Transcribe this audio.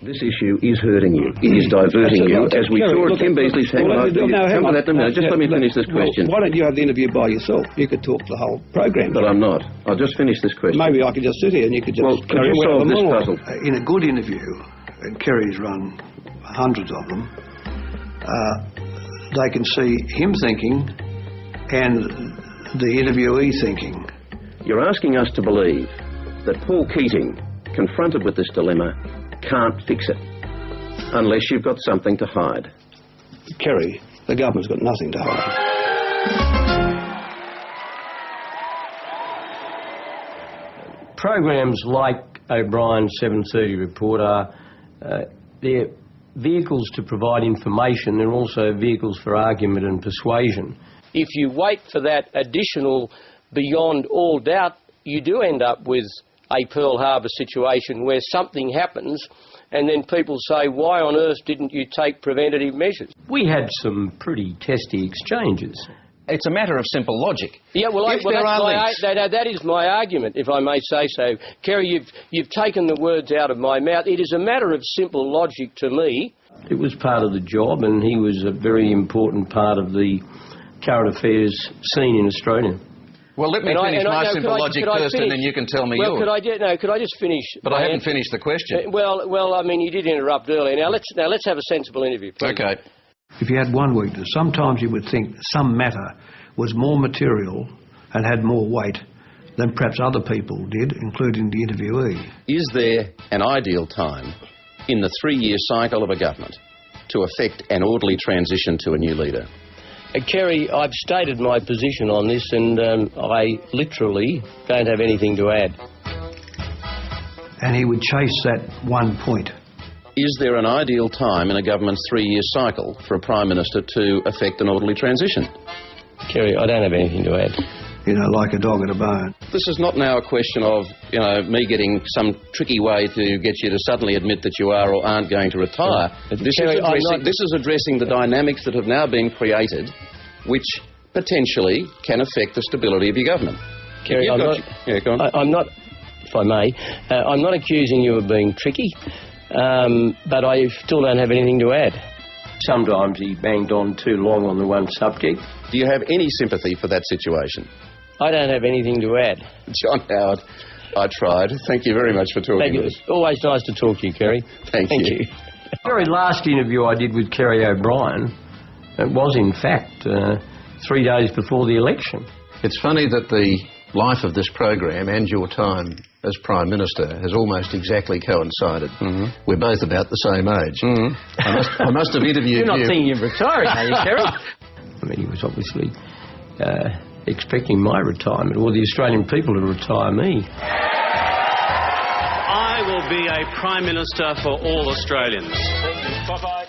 This issue is hurting you. It is diverting you, as we saw at Kim Beazley's hang on. Just let me finish this question. Why don't you have the interview by yourself? You could talk the whole program. But I'm not. I'll just finish this question. Maybe I could just sit here and you could just carry on solve this puzzle. In a good interview, and Kerry's run hundreds of them, they can see him thinking and the interviewee thinking. You're asking us to believe that Paul Keating, confronted with this dilemma, can't fix it unless you've got something to hide. Kerry, the government's got nothing to hide. Programs like O'Brien's 7:30 report are they're vehicles to provide information. They're also vehicles for argument and persuasion. If you wait for that additional beyond all doubt, you do end up with a Pearl Harbor situation where something happens and then people say, why on earth didn't you take preventative measures? We had some pretty testy exchanges. It's a matter of simple logic. Yeah, well, that is my argument, if I may say so. Kerry, you've taken the words out of my mouth. It is a matter of simple logic to me. It was part of the job, and he was a very important part of the current affairs scene in Australia. Well, let me finish my simple logic first, and then you can tell me yours. Could I just finish? But I haven't finished the question. Well, I mean, you did interrupt earlier. Now let's have a sensible interview, please. Okay. If you had one weakness, sometimes you would think some matter was more material and had more weight than perhaps other people did, including the interviewee. Is there an ideal time in the 3-year cycle of a government to effect an orderly transition to a new leader? Kerry, I've stated my position on this, and I literally don't have anything to add. And he would chase that one point. Is there an ideal time in a government's 3-year cycle for a Prime Minister to effect an orderly transition? Kerry, I don't have anything to add. You know, like a dog at a bone. This is not now a question of, me getting some tricky way to get you to suddenly admit that you are or aren't going to retire. This is addressing the dynamics that have now been created, which potentially can affect the stability of your government. Kerry, go on. I'm not, if I may, I'm not accusing you of being tricky, but I still don't have anything to add. Sometimes he banged on too long on the one subject. Do you have any sympathy for that situation? I don't have anything to add. John Howard, I tried. Thank you very much for talking to us. It's always nice to talk to you, Kerry. Thank you. The very last interview I did with Kerry O'Brien, it was in fact 3 days before the election. It's funny that the life of this program and your time as Prime Minister has almost exactly coincided. Mm-hmm. We're both about the same age. Mm-hmm. I must have interviewed you. You're not thinking of retiring, are you, Kerry? I mean, he was obviously expecting my retirement, or the Australian people to retire me. I will be a Prime Minister for all Australians. Bye-bye.